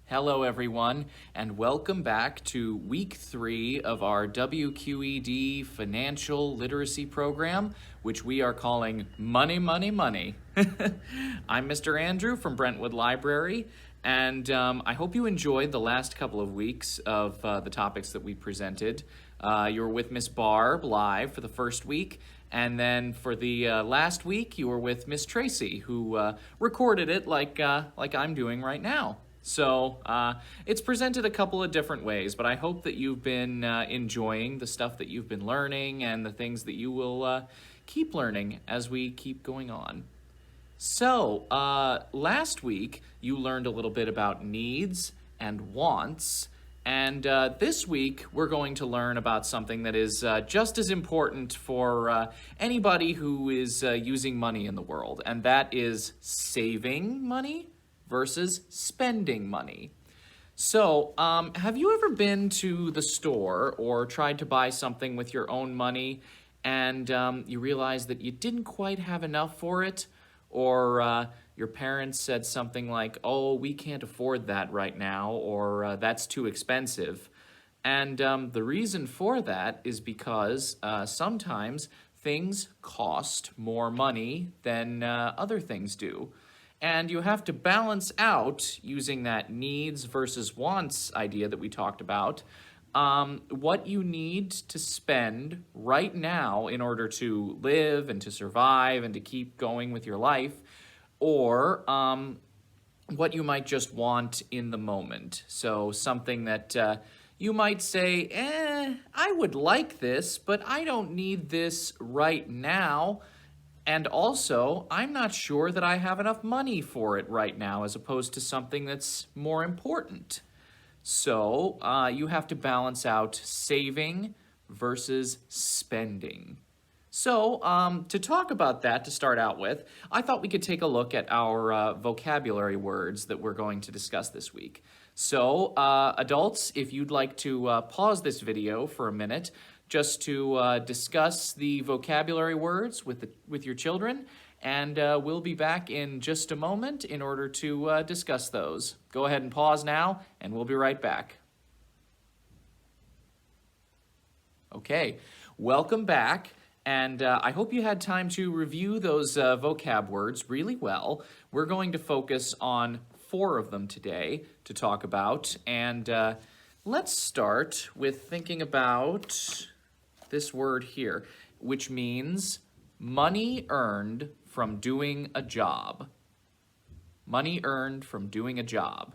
Hello everyone, and welcome back to week 3 of our WQED Financial Literacy Program, which we are calling Money, Money, Money. I'm Mr. Andrew from Brentwood Library, and I hope you enjoyed the last couple of weeks of the topics that we presented. You were with Miss Barb live for the first week, and then for the last week, you were with Miss Tracy, who recorded it like I'm doing right now. So it's presented a couple of different ways, but I hope that you've been enjoying the stuff that you've been learning and the things that you will keep learning as we keep going on. So last week, you learned a little bit about needs and wants, and this week, we're going to learn about something that is just as important for anybody who is using money in the world, and that is saving money versus spending money. So, have you ever been to the store or tried to buy something with your own money and you realized that you didn't quite have enough for it? Or your parents said something like, "Oh, we can't afford that right now," or "That's too expensive." And the reason for that is because sometimes things cost more money than other things do. And you have to balance out, using that needs versus wants idea that we talked about, what you need to spend right now in order to live and to survive and to keep going with your life, or what you might just want in the moment. So something that you might say, I would like this, but I don't need this right now. And also, I'm not sure that I have enough money for it right now, as opposed to something that's more important. So you have to balance out saving versus spending. So to talk about that, to start out with, I thought we could take a look at our vocabulary words that we're going to discuss this week. So adults, if you'd like to pause this video for a minute, just to discuss the vocabulary words with your children, and we'll be back in just a moment in order to discuss those. Go ahead and pause now, and we'll be right back. Okay, welcome back, and I hope you had time to review those vocab words really well. We're going to focus on 4 of them today to talk about, and let's start with thinking about this word here, which means money earned from doing a job. Money earned from doing a job.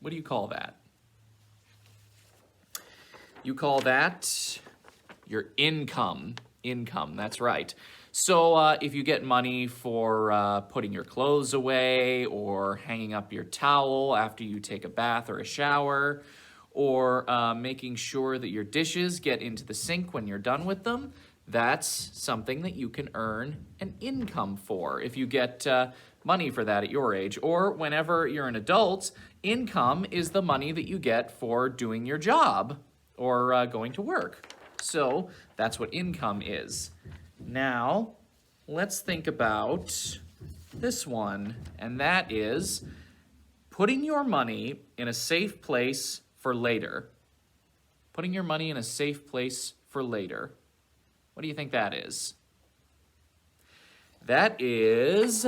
What do you call that? You call that your income. Income, that's right. So if you get money for putting your clothes away or hanging up your towel after you take a bath or a shower, or making sure that your dishes get into the sink when you're done with them, that's something that you can earn an income for if you get money for that at your age. Or whenever you're an adult, income is the money that you get for doing your job or going to work. So that's what income is. Now, let's think about this one, and that is putting your money in a safe place for later. Putting your money in a safe place for later. What do you think that is? That is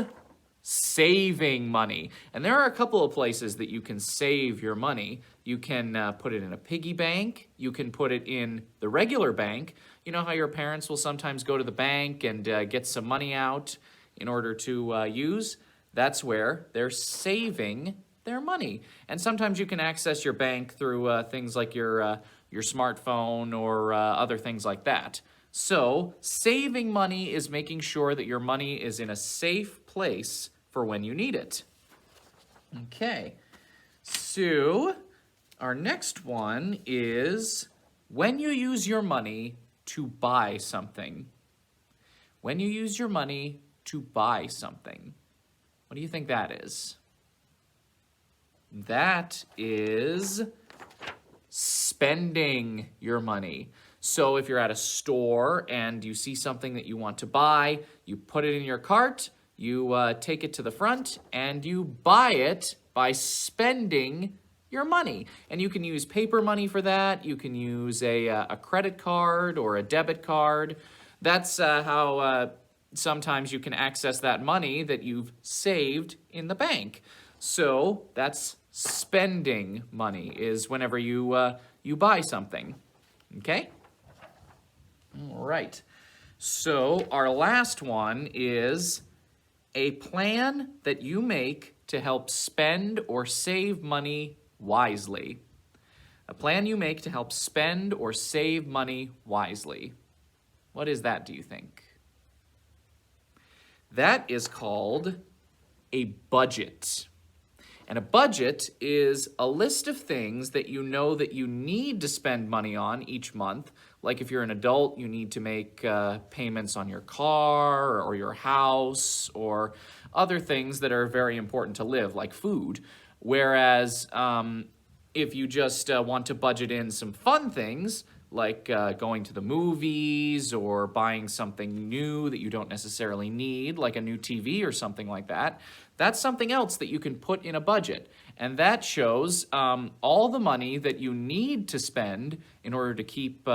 saving money. And there are a couple of places that you can save your money. You can put it in a piggy bank. You can put it in the regular bank. You know how your parents will sometimes go to the bank and get some money out in order to use? That's where they're saving their money. And sometimes you can access your bank through things like your smartphone or other things like that. So saving money is making sure that your money is in a safe place for when you need it. Okay, so our next one is when you use your money to buy something. When you use your money to buy something. What do you think that is? That is spending your money. So if you're at a store and you see something that you want to buy, you put it in your cart, You take it to the front and you buy it by spending your money. And you can use paper money for that. You can use a credit card or a debit card. That's how sometimes you can access that money that you've saved in the bank. So that's spending money, is whenever you buy something. Okay? All right. So our last one is a plan that you make to help spend or save money wisely. A plan you make to help spend or save money wisely. What is that, do you think? That is called a budget. And a budget is a list of things that you know that you need to spend money on each month. Like if you're an adult, you need to make payments on your car or your house or other things that are very important to live, like food. Whereas if you just want to budget in some fun things, like going to the movies or buying something new that you don't necessarily need, like a new TV or something like that, that's something else that you can put in a budget. And that shows all the money that you need to spend in order to keep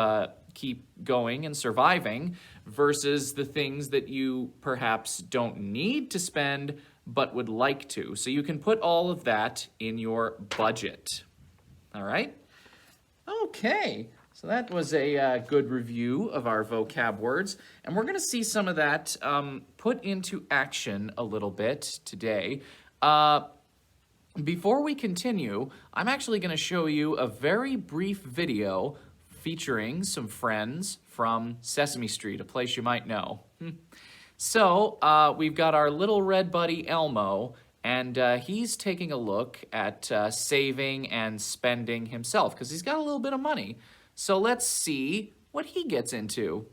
going and surviving versus the things that you perhaps don't need to spend but would like to. So you can put all of that in your budget. All right? Okay. So that was a good review of our vocab words, and we're going to see some of that put into action a little bit today. Before we continue, I'm actually going to show you a very brief video featuring some friends from Sesame Street, a place you might know. So we've got our little red buddy Elmo, and he's taking a look at saving and spending himself because he's got a little bit of money. So let's see what he gets into.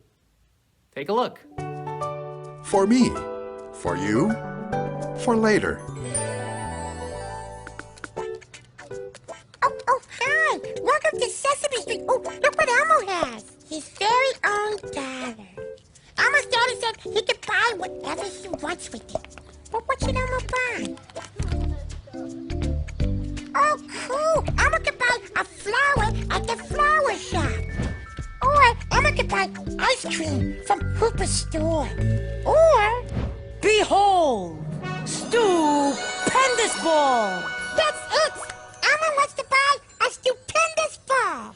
Take a look. For me, for you, for later. Oh, hi. Welcome to Sesame Street. Oh, look what Elmo has. His very own dollar. Elmo's daddy said he could buy whatever he wants with it. But what should Elmo buy? Oh, cool. Elmo could buy a flower at the flower shop. Or Elmo could buy ice cream from Hooper's store. Or, Behold, stupendous ball. that's it. Elmo wants to buy a stupendous ball.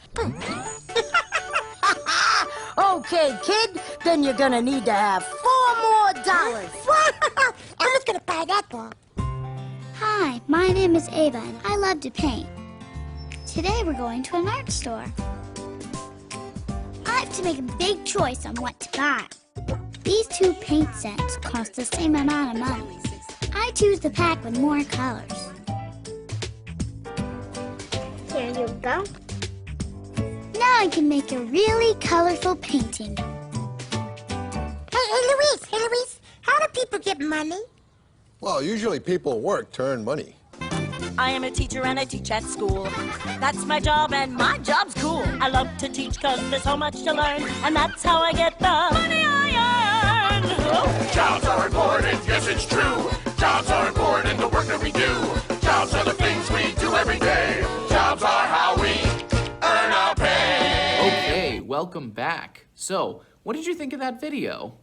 Okay, kid, then you're gonna need to have $4 more. Elmo's gonna buy that ball. Hi, my name is Ava and I love to paint. Today we're going to an art store. I have to make a big choice on what to buy. These two paint sets cost the same amount of money. I choose the pack with more colors. Here you go. Now I can make a really colorful painting. Hey, Louise, how do people get money? Well, usually people work to earn money. I am a teacher and I teach at school. That's my job and my job's cool. I love to teach cause there's so much to learn. And that's how I get the money I earn. Oh. Jobs are important, yes it's true. Jobs are important in the work that we do. Jobs are the things we do every day. Jobs are how we earn our pay. Okay, welcome back. So, what did you think of that video?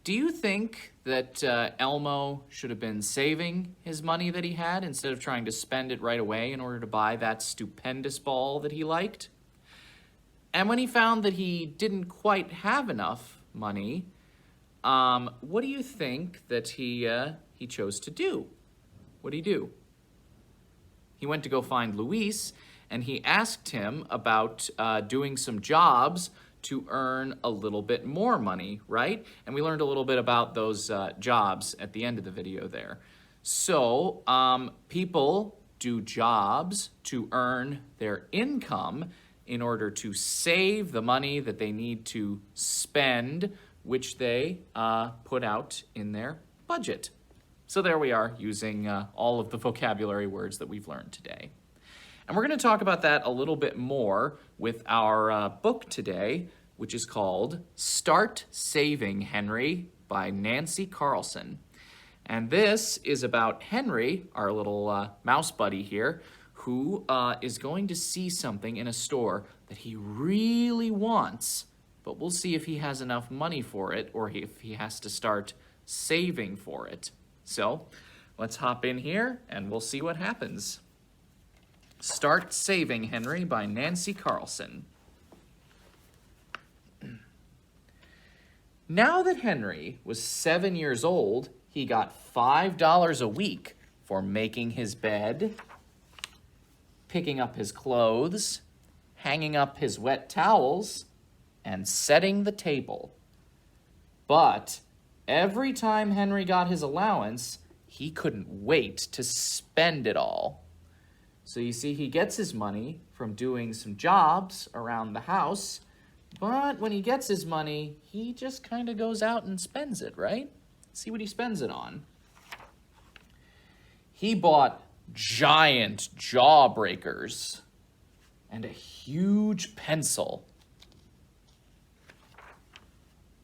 Do you think that Elmo should have been saving his money that he had instead of trying to spend it right away in order to buy that stupendous ball that he liked? And when he found that he didn't quite have enough money, what do you think that he chose to do? What did he do? He went to go find Luis, and he asked him about doing some jobs to earn a little bit more money, right? And we learned a little bit about those jobs at the end of the video there. So people do jobs to earn their income in order to save the money that they need to spend, which they put out in their budget. So there we are, using all of the vocabulary words that we've learned today. And we're going to talk about that a little bit more with our book today, which is called Start Saving, Henry by Nancy Carlson. And this is about Henry, our little mouse buddy here, who is going to see something in a store that he really wants, but we'll see if he has enough money for it or if he has to start saving for it. So let's hop in here and we'll see what happens. Start Saving, Henry by Nancy Carlson. Now that Henry was 7 years old, he got $5 a week for making his bed, picking up his clothes, hanging up his wet towels, and setting the table. But every time Henry got his allowance, he couldn't wait to spend it all. So you see, he gets his money from doing some jobs around the house, but when he gets his money, he just kind of goes out and spends it, right? See what he spends it on. He bought giant jawbreakers and a huge pencil.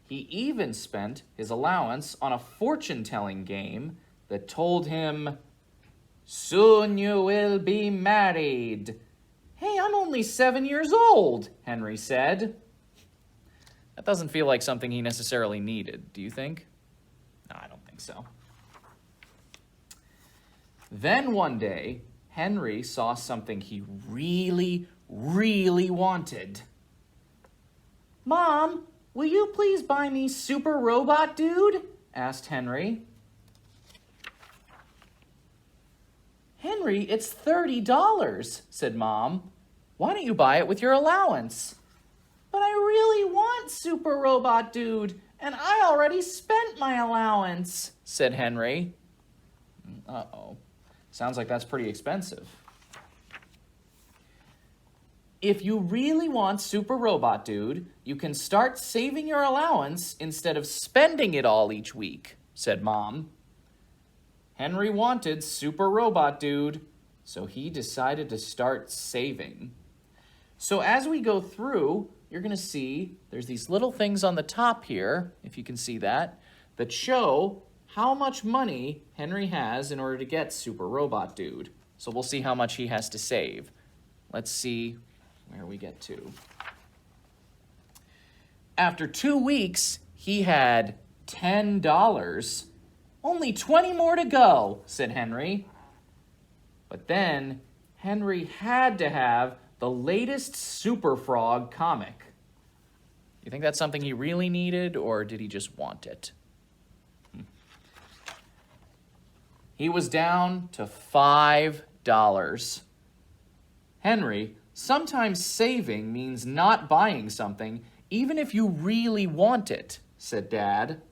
He even spent his allowance on a fortune-telling game that told him, "Soon you will be married." "Hey, I'm only 7 years old," Henry said. That doesn't feel like something he necessarily needed, do you think? No, I don't think so. Then one day, Henry saw something he really, really wanted. "Mom, will you please buy me Super Robot Dude?" asked Henry. "Henry, it's $30, said Mom. "Why don't you buy it with your allowance?" "But I really want Super Robot Dude, and I already spent my allowance," said Henry. Uh-oh. Sounds like that's pretty expensive. "If you really want Super Robot Dude, you can start saving your allowance instead of spending it all each week," said Mom. Henry wanted Super Robot Dude, so he decided to start saving. So as we go through, you're going to see there's these little things on the top here, if you can see that show how much money Henry has in order to get Super Robot Dude. So we'll see how much he has to save. Let's see where we get to. After 2 weeks, he had $10. "Only 20 more to go," said Henry. But then Henry had to have the latest Super Frog comic. You think that's something he really needed, or did he just want it? He was down to $5. "Henry, sometimes saving means not buying something, even if you really want it," said Dad.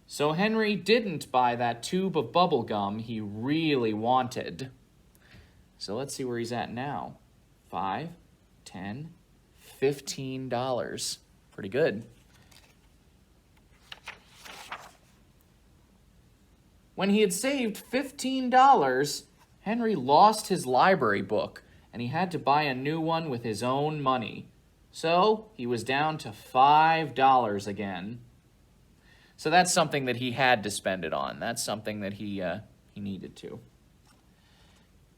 So Henry didn't buy that tube of bubble gum he really wanted. So let's see where he's at now. $5, $10, $15. Pretty good. When he had saved $15, Henry lost his library book, and he had to buy a new one with his own money. So he was down to $5 again. So that's something that he had to spend it on. That's something that he needed to.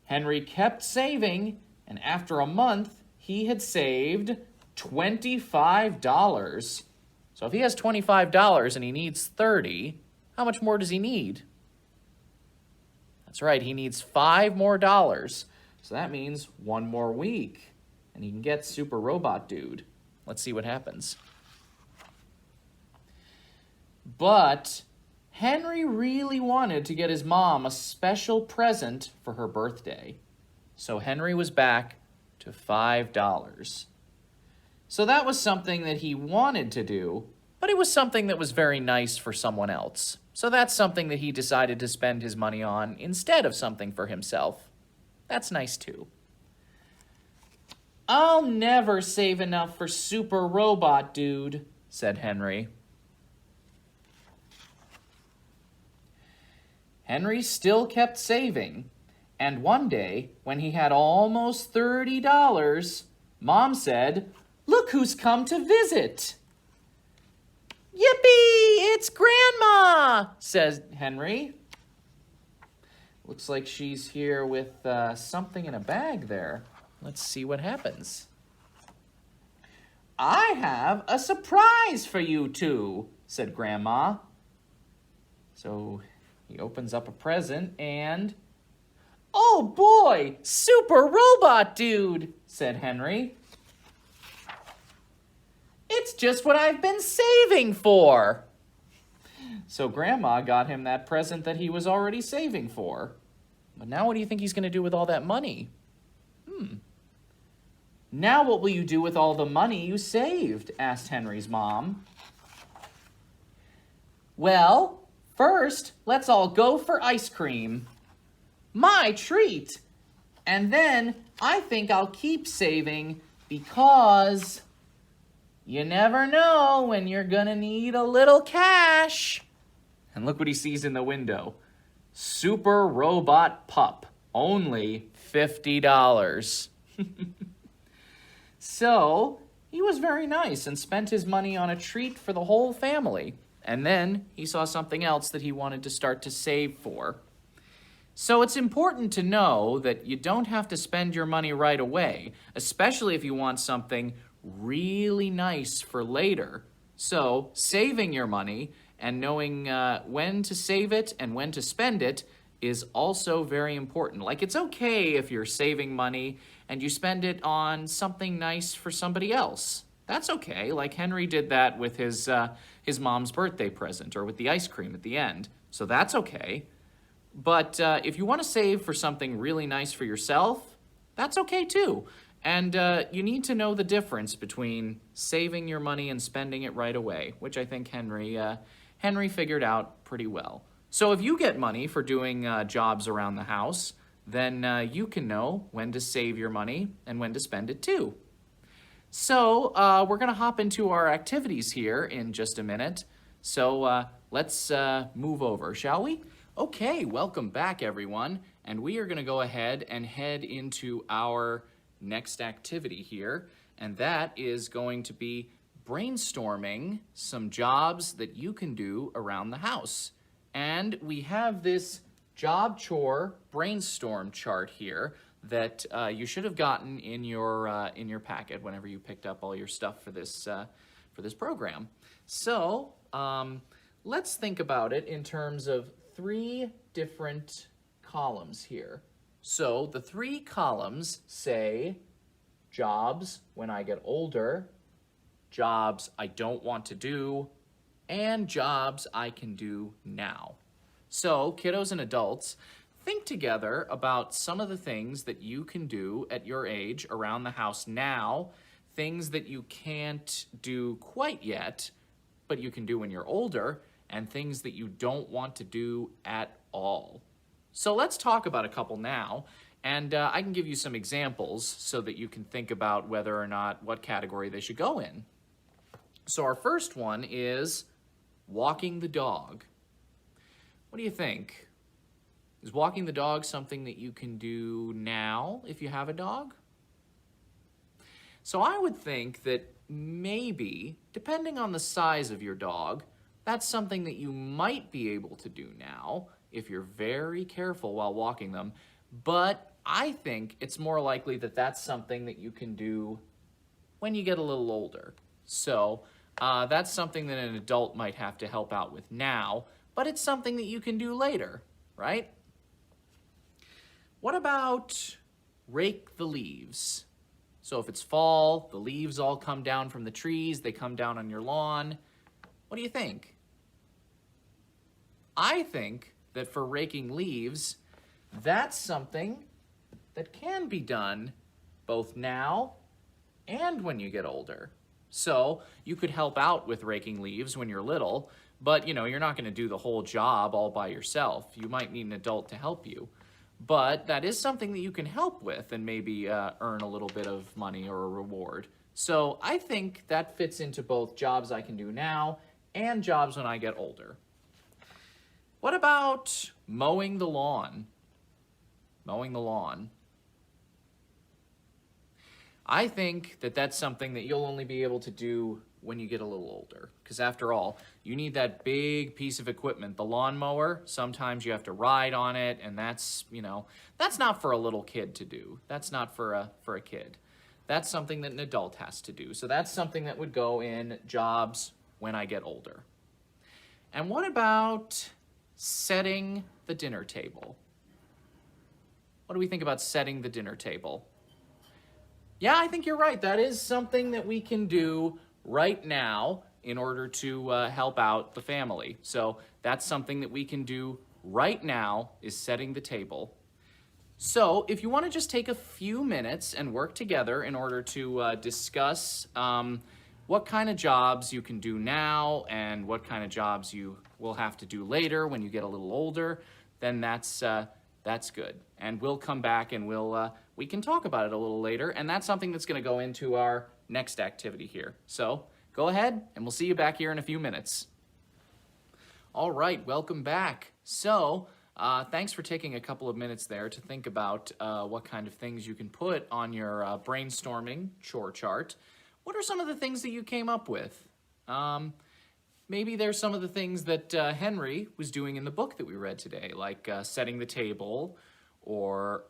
Henry kept saving, and after a month, he had saved $25. So if he has $25 and he needs 30, how much more does he need? That's right, he needs $5 more. So that means 1 more week, and he can get Super Robot Dude. Let's see what happens. But Henry really wanted to get his mom a special present for her birthday. So Henry was back to $5. So that was something that he wanted to do, but it was something that was very nice for someone else. So that's something that he decided to spend his money on instead of something for himself. That's nice too. "I'll never save enough for Super Robot Dude," said Henry. Henry still kept saving, and one day, when he had almost $30, Mom said, "Look who's come to visit." "Yippee! It's Grandma!" says Henry. Looks like she's here with something in a bag there. Let's see what happens. I have a surprise for you two, said Grandma. So he opens up a present and... Oh boy, super robot dude, said Henry. It's just what I've been saving for. So Grandma got him that present that he was already saving for. But now what do you think he's going to do with all that money? Now what will you do with all the money you saved? Asked Henry's mom. Well, first, let's all go for ice cream. My treat! And then I think I'll keep saving because you never know when you're gonna need a little cash. And look what he sees in the window. Super robot pup, only $50. So he was very nice and spent his money on a treat for the whole family. And then he saw something else that he wanted to start to save for. So it's important to know that you don't have to spend your money right away, especially if you want something really nice for later. So saving your money and knowing when to save it and when to spend it is also very important. Like, it's okay if you're saving money and you spend it on something nice for somebody else. That's okay. Like Henry did that with his mom's birthday present or with the ice cream at the end. So that's okay. But if you want to save for something really nice for yourself, that's okay too. And you need to know the difference between saving your money and spending it right away, which I think Henry figured out pretty well. So if you get money for doing jobs around the house, then you can know when to save your money and when to spend it too. So we're going to hop into our activities here in just a minute. So let's move over, shall we? Okay, welcome back, everyone. And we are going to go ahead and head into our next activity here. And that is going to be brainstorming some jobs that you can do around the house. And we have this job chore brainstorm chart here that you should have gotten in your packet whenever you picked up all your stuff for this program. So let's think about it in terms of 3 different columns here. So the 3 columns say jobs when I get older, jobs I don't want to do, and jobs I can do now. So kiddos and adults, think together about some of the things that you can do at your age around the house now, things that you can't do quite yet, but you can do when you're older, and things that you don't want to do at all. So let's talk about a couple now, and I can give you some examples so that you can think about whether or not what category they should go in. So our first one is walking the dog. What do you think? Is walking the dog something that you can do now if you have a dog? So I would think that maybe, depending on the size of your dog, that's something that you might be able to do now if you're very careful while walking them. But I think it's more likely that that's something that you can do when you get a little older. So that's something that an adult might have to help out with now, but it's something that you can do later, right? What about rake the leaves? So if it's fall, the leaves all come down from the trees, they come down on your lawn. What do you think? I think that for raking leaves, that's something that can be done both now and when you get older. So you could help out with raking leaves when you're little, but you're not going to do the whole job all by yourself. You might need an adult to help you. But that is something that you can help with and maybe earn a little bit of money or a reward. So I think that fits into both jobs I can do now and jobs when I get older. What about mowing the lawn? Mowing the lawn. I think that that's something that you'll only be able to do when you get a little older. Because after all, you need that big piece of equipment, the lawnmower. Sometimes you have to ride on it, and that's, that's not for a little kid to do. That's not for a kid. That's something that an adult has to do. So that's something that would go in jobs when I get older. And what about setting the dinner table? What do we think about setting the dinner table? Yeah, I think you're right. That is something that we can do right now in order to help out the family. So that's something that we can do right now, is setting the table. So if you want to just take a few minutes and work together in order to discuss what kind of jobs you can do now and what kind of jobs you will have to do later when you get a little older, then that's good. And we'll come back and we can talk about it a little later, and that's something that's going to go into our next activity here. So go ahead, and we'll see you back here in a few minutes. All right, welcome back. So thanks for taking a couple of minutes there to think about what kind of things you can put on your brainstorming chore chart. What are some of the things that you came up with? Maybe there's some of the things that Henry was doing in the book that we read today, like setting the table, or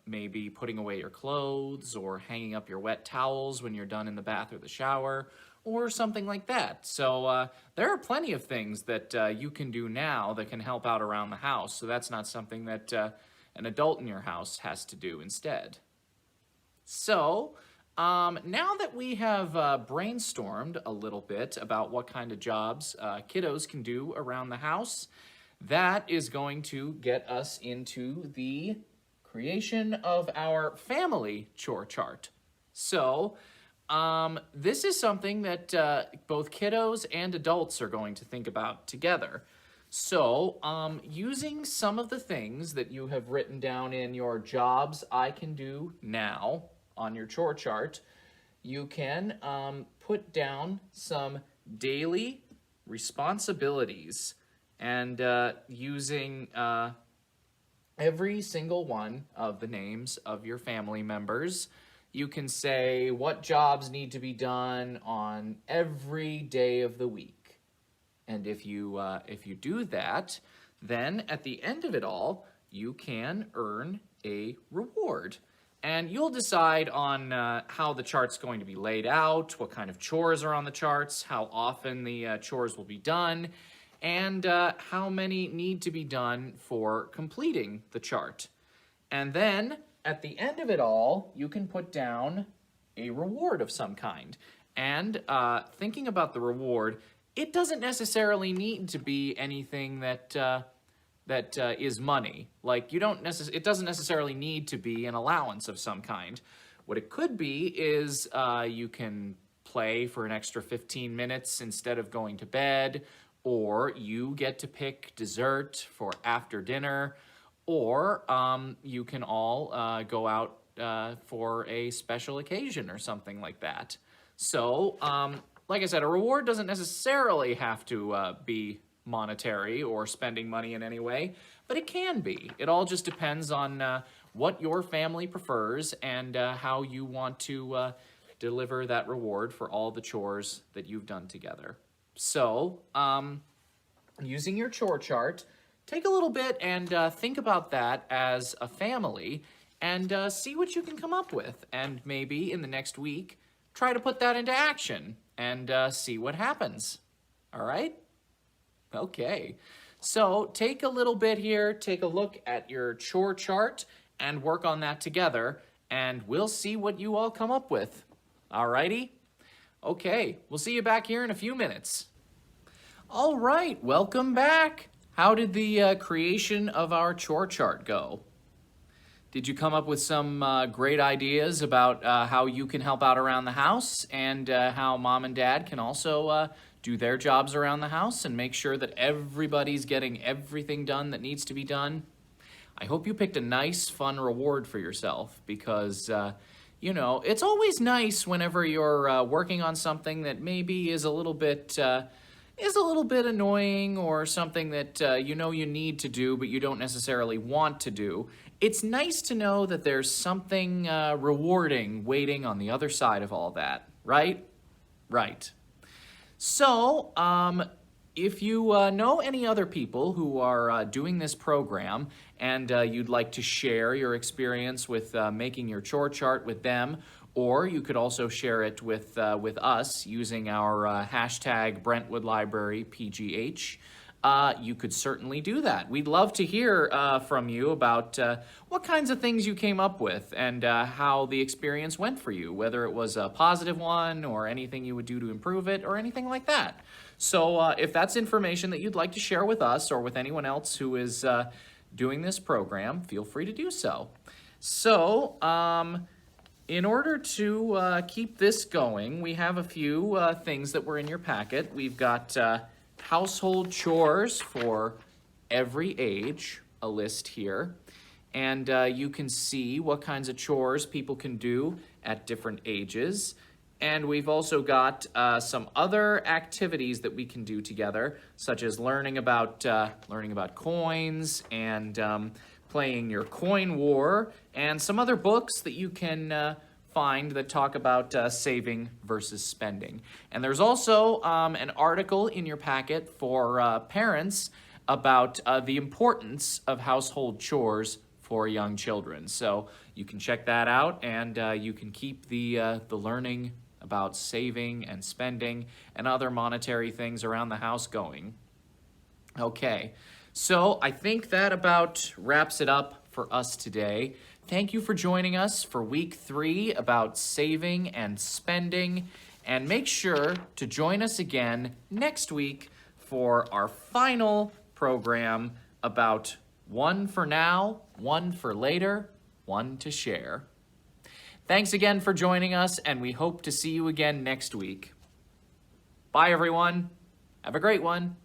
maybe putting away your clothes, or hanging up your wet towels when you're done in the bath or the shower, or something like that. So there are plenty of things that you can do now that can help out around the house, so that's not something that an adult in your house has to do instead. So now that we have brainstormed a little bit about what kind of jobs kiddos can do around the house, that is going to get us into the creation of our family chore chart. So this is something that both kiddos and adults are going to think about together. So using some of the things that you have written down in your jobs I can do now on your chore chart, you can put down some daily responsibilities, and using every single one of the names of your family members, you can say what jobs need to be done on every day of the week. And if you do that, then at the end of it all, you can earn a reward. And you'll decide on how the chart's going to be laid out, what kind of chores are on the charts, how often the chores will be done, and how many need to be done for completing the chart. And then, at the end of it all, you can put down a reward of some kind. And thinking about the reward, it doesn't necessarily need to be anything that is money. Like, it doesn't necessarily need to be an allowance of some kind. What it could be is you can play for an extra 15 minutes instead of going to bed, or you get to pick dessert for after dinner, or you can all go out for a special occasion or something like that. So, like I said, a reward doesn't necessarily have to be monetary or spending money in any way, but it can be. It all just depends on what your family prefers and how you want to deliver that reward for all the chores that you've done together. So, using your chore chart, take a little bit and think about that as a family and see what you can come up with. And maybe in the next week, try to put that into action and see what happens. All right? Okay. So take a little bit here, take a look at your chore chart, and work on that together, and we'll see what you all come up with. All righty? Okay, we'll see you back here in a few minutes. All right, welcome back. How did the creation of our chore chart go? Did you come up with some great ideas about how you can help out around the house, and how mom and dad can also do their jobs around the house and make sure that everybody's getting everything done that needs to be done? I hope you picked a nice, fun reward for yourself, because it's always nice whenever you're working on something that maybe is a little bit annoying, or something that you need to do but you don't necessarily want to do. It's nice to know that there's something rewarding waiting on the other side of all that, right? Right. So, if you know any other people who are doing this program and you'd like to share your experience with making your chore chart with them, or you could also share it with us using our hashtag Brentwood Library PGH, you could certainly do that. We'd love to hear from you about what kinds of things you came up with and how the experience went for you, whether it was a positive one or anything you would do to improve it or anything like that. So if that's information that you'd like to share with us or with anyone else who is doing this program, feel free to do so. So, in order to keep this going, we have a few things that were in your packet. We've got household chores for every age, a list here. And you can see what kinds of chores people can do at different ages. And we've also got some other activities that we can do together, such as learning about coins and playing your coin war, and some other books that you can find that talk about saving versus spending. And there's also an article in your packet for parents about the importance of household chores for young children. So you can check that out, and you can keep the learning about saving and spending and other monetary things around the house going. Okay, so I think that about wraps it up for us today. Thank you for joining us for week 3 about saving and spending, and make sure to join us again next week for our final program about one for now, one for later, one to share. Thanks again for joining us, and we hope to see you again next week. Bye, everyone. Have a great one.